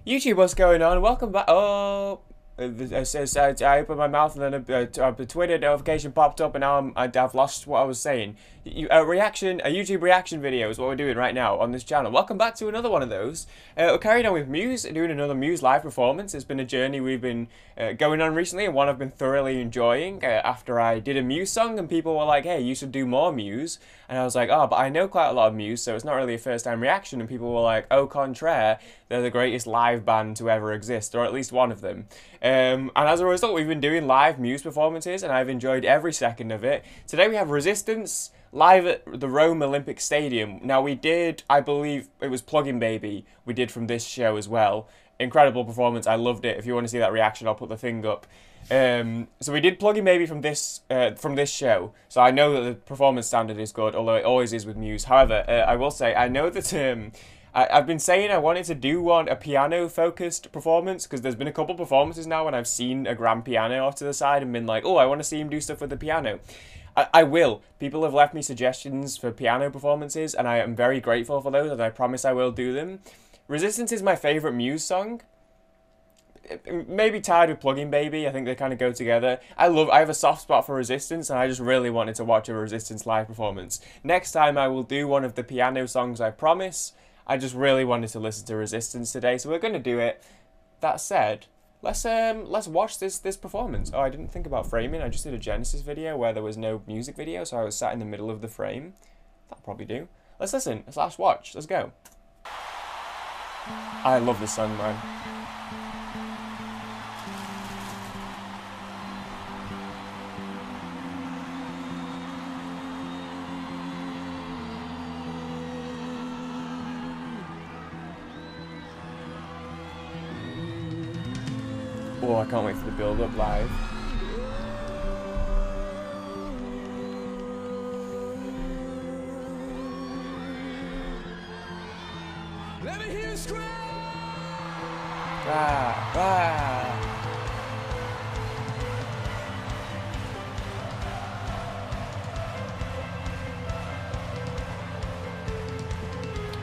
YouTube, what's going on? Welcome back. Oh, I opened my mouth and then a Twitter notification popped up, and now I've lost what I was saying. A YouTube reaction video is what we're doing right now on this channel. Welcome back to another one of those. We're carrying on with Muse, doing another Muse live performance. It's been a journey we've been going on recently, and one I've been thoroughly enjoying. After I did a Muse song, and people were like, "Hey, you should do more Muse," and I was like, "Oh, but I know quite a lot of Muse, so it's not really a first-time reaction." And people were like, "Au contraire, they're the greatest live band to ever exist, or at least one of them." And as a result, we've been doing live Muse performances, and I've enjoyed every second of it. Today we have Resistance live at the Rome Olympic Stadium. Now we did, I believe it was Plug-in Baby, we did from this show as well. Incredible performance, I loved it. If you want to see that reaction, I'll put the thing up. So we did Plug-in Baby from this show, so I know that the performance standard is good, although it always is with Muse. However, I will say, I know that I've been saying I wanted to do a piano-focused performance, because there's been a couple performances now when I've seen a grand piano off to the side and been like, oh, I want to see him do stuff with the piano. I will. People have left me suggestions for piano performances, and I am very grateful for those, and I promise I will do them. Resistance is my favourite Muse song. Maybe tied with Plug-in Baby. I think they kind of go together. I have a soft spot for Resistance, and I just really wanted to watch a Resistance live performance. Next time I will do one of the piano songs, I promise. I just really wanted to listen to Resistance today, so we're going to do it. That said, let's watch this performance. Oh, I didn't think about framing. I just did a Genesis video where there was no music video, so I was sat in the middle of the frame. That'll probably do. Let's listen. Let's watch. Let's go. I love this song, man. Oh, I can't wait for the build-up live. Let me hear you scream! Rah, rah.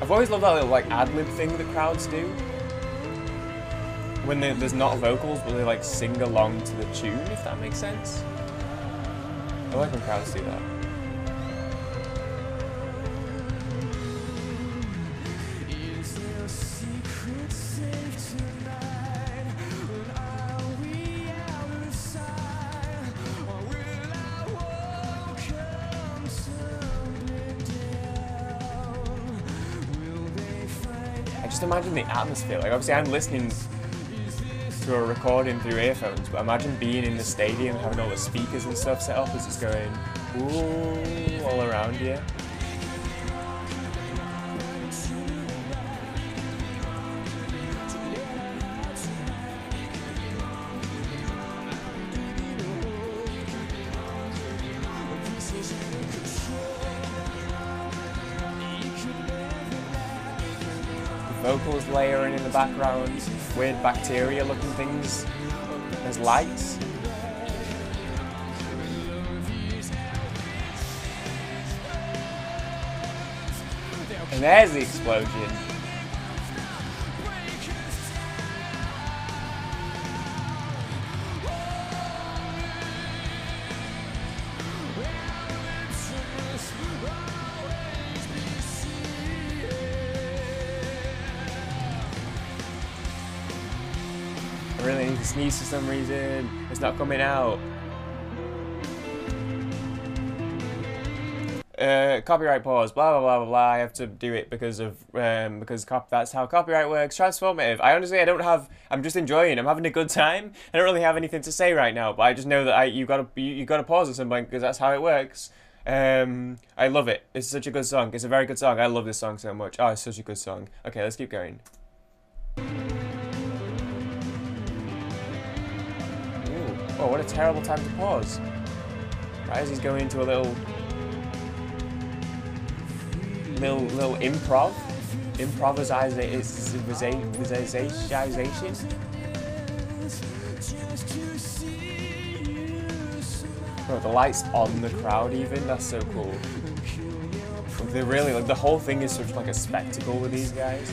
I've always loved that little ad-lib thing that crowds do. When there's not vocals, but they sing along to the tune, if that makes sense. I like when crowds do that. I just imagine the atmosphere. Obviously I'm listening to a recording through earphones, but imagine being in the stadium, having all the speakers and stuff set up as it's going ooh all around you. Vocals layering in the background, weird bacteria looking things as lights. And there's the explosion. I really need to sneeze for some reason. It's not coming out. Copyright pause. Blah blah blah blah blah. I have to do it because that's how copyright works. Transformative. I don't have. I'm just enjoying. I'm having a good time. I don't really have anything to say right now, but I just know that you gotta pause at some point because that's how it works. I love it. It's such a good song. It's a very good song. I love this song so much. Oh, it's such a good song. Okay, let's keep going. Oh, what a terrible time to pause. Right as he's going into a little improvisation. Bro, the lights on the crowd even, that's so cool. They really, the whole thing is such a spectacle with these guys.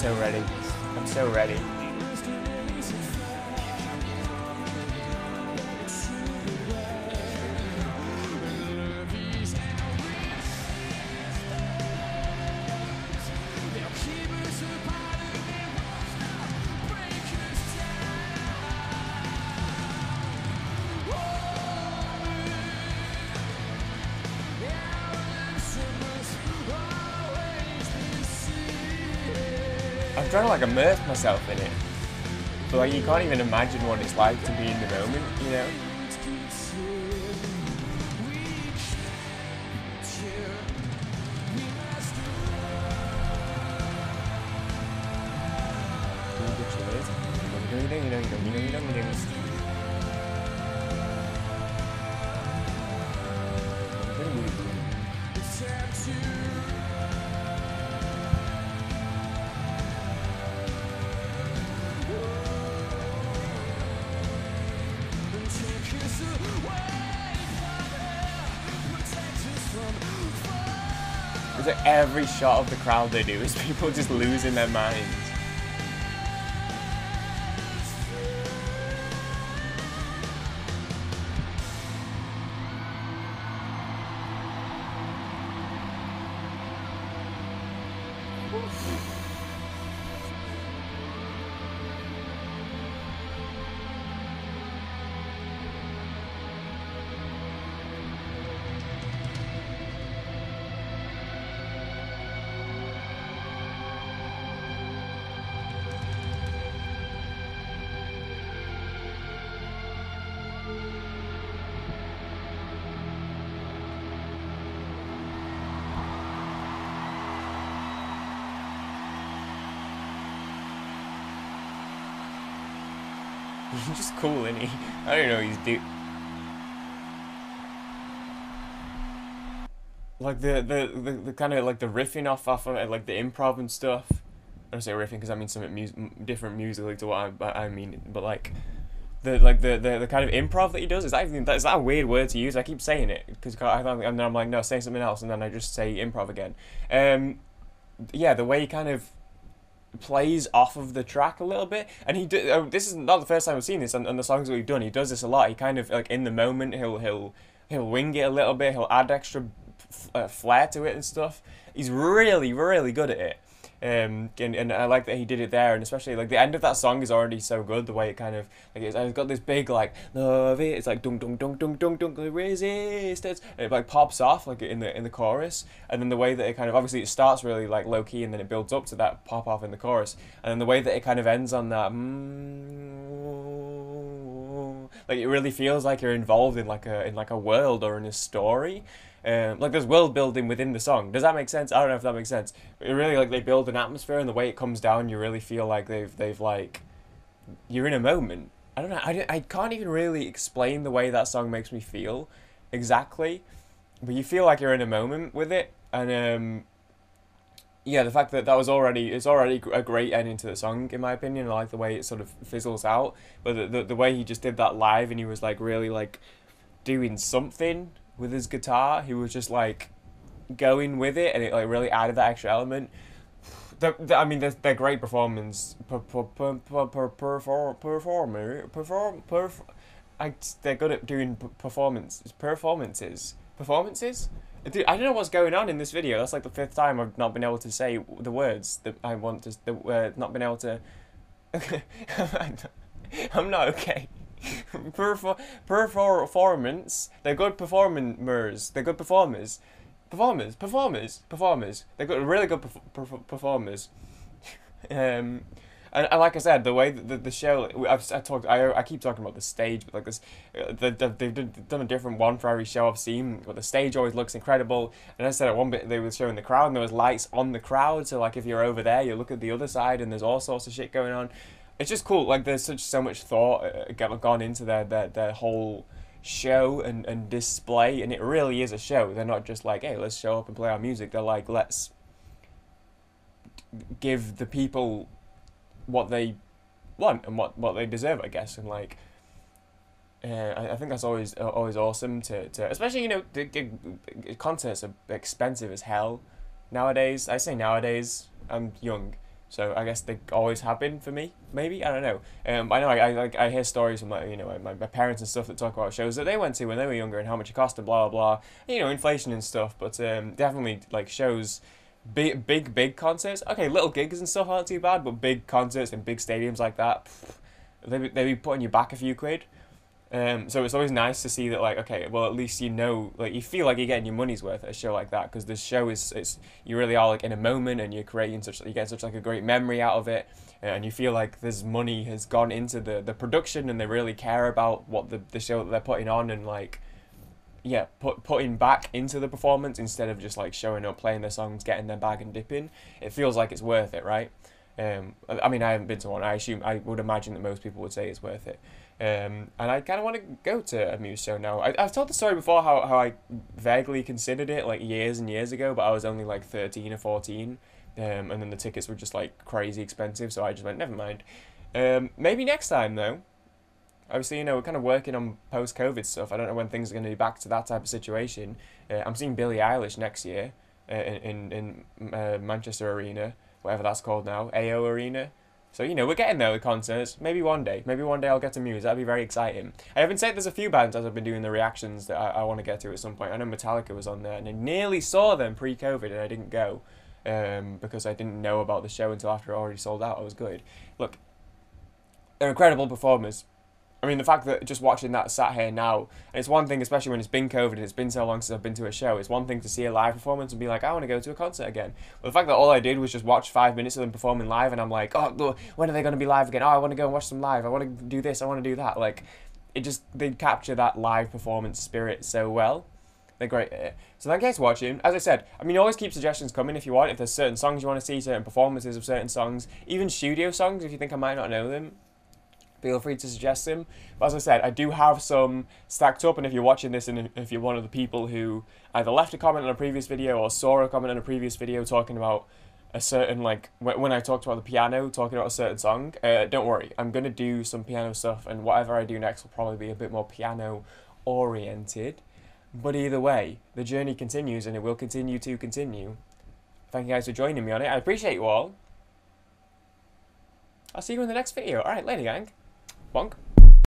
so ready. I'm so ready. I'm trying to like immerse myself in it, but like you can't even imagine what it's like to be in the moment, you know? It's like every shot of the crowd they do is people just losing their minds. He's just cool, isn't he? I don't know what he's doing. Like the kind of like the riffing off of it, like the improv and stuff. I don't say riffing because I mean something different musically to what I mean, but like the kind of improv that he does is that a weird word to use? I keep saying it because and then I'm like no, say something else, and then I just say improv again. Yeah, the way he kind of plays off of the track a little bit, and this is not the first time I've seen this on the songs that we've done. He does this a lot. He kind of like in the moment he'll wing it a little bit. He'll add extra flair to it and stuff. He's really good at it. And I like that he did it there, and especially like the end of that song is already so good. The way it kind of like it's got this big like love it. It's like dunk dunk dunk dunk dunk dunk resistance. And it like pops off like in the chorus, and then the way that it kind of obviously it starts really like low key, and then it builds up to that pop off in the chorus, and then the way that it kind of ends on that like it really feels like you're involved in like a world or in a story. Like there's world building within the song. Does that make sense? I don't know if that makes sense. But it really like they build an atmosphere, and the way it comes down, you really feel like they've like you're in a moment. I don't know. I can't even really explain the way that song makes me feel exactly, but you feel like you're in a moment with it, and yeah, the fact that it's already a great ending to the song in my opinion. I like the way it sort of fizzles out, but the way he just did that live, and he was like really like doing something with his guitar. He was just like going with it, and it like really added that extra element. I mean, they're great performance. They're good at doing performances. Dude, I don't know what's going on in this video. That's like the 5th time I've not been able to say the words that I want to. Not been able to. I'm not okay. Performance. They're good performers. They're good performers. Performers. They're good, really good performers. And like I said, the way the show, I keep talking about the stage, but like this, they've done a different one for every show I've seen. But the stage always looks incredible. And I said at one bit they were showing the crowd, and there was lights on the crowd. So like if you're over there, you look at the other side, and there's all sorts of shit going on. It's just cool. Like there's so much thought gone into their whole show and display, and it really is a show. They're not just like, hey, let's show up and play our music. They're like, let's give the people what they want and what they deserve, I guess. And like I think that's always awesome to especially, you know, the concerts are expensive as hell nowadays. I say nowadays, I'm young, So I guess they always have been for me. Maybe I don't know. I know I hear stories from like my parents and stuff that talk about shows that they went to when they were younger and how much it cost and blah blah blah. Inflation and stuff. But definitely like shows, big concerts. Okay, little gigs and stuff aren't too bad, but big concerts in big stadiums like that, they be putting you back a few quid. So it's always nice to see that, like, okay, well, at least like, you feel like you're getting your money's worth at a show like that, because this show you really are, like, in a moment, and you're creating you get such, like, a great memory out of it, and you feel like this money has gone into the production, and they really care about what the show that they're putting on, and, like, yeah, putting back into the performance, instead of just, like, showing up, playing their songs, getting their bag and dipping. It feels like it's worth it, right? I mean, I haven't been to one. I would imagine that most people would say it's worth it. And I kind of want to go to a Muse show now. I've told the story before how I vaguely considered it like years and years ago, but I was only like 13 or 14. And then the tickets were just like crazy expensive, so I just went, never mind. Maybe next time though. Obviously, we're kind of working on post-COVID stuff. I don't know when things are going to be back to that type of situation. I'm seeing Billie Eilish next year in Manchester Arena, whatever that's called now, AO Arena. So, we're getting there with concerts. Maybe one day I'll get to Muse. That'd be very exciting. I haven't said there's a few bands as I've been doing the reactions that I want to get to at some point. I know Metallica was on there, and I nearly saw them pre-COVID, and I didn't go because I didn't know about the show until after it already sold out. I was good. Look, they're incredible performers. I mean, the fact that just watching that sat here now, and it's one thing, especially when it's been COVID and it's been so long since I've been to a show, it's one thing to see a live performance and be like, I want to go to a concert again. But the fact that all I did was just watch 5 minutes of them performing live, and I'm like, oh, when are they going to be live again? Oh, I want to go and watch them live. I want to do this. I want to do that. Like, they capture that live performance spirit so well. They're great at it. So thank you guys for watching. As I said, I mean, you always keep suggestions coming if you want. If there's certain songs you want to see, certain performances of certain songs, even studio songs, if you think I might not know them, feel free to suggest them. But as I said, I do have some stacked up, and if you're watching this and if you're one of the people who either left a comment on a previous video or saw a comment on a previous video talking about a certain, like, when I talked about the piano, talking about a certain song, don't worry, I'm going to do some piano stuff, and whatever I do next will probably be a bit more piano oriented. But either way, the journey continues, and it will continue to continue. Thank you guys for joining me on it. I appreciate you all. I'll see you in the next video. Alright, later gang. Bonk.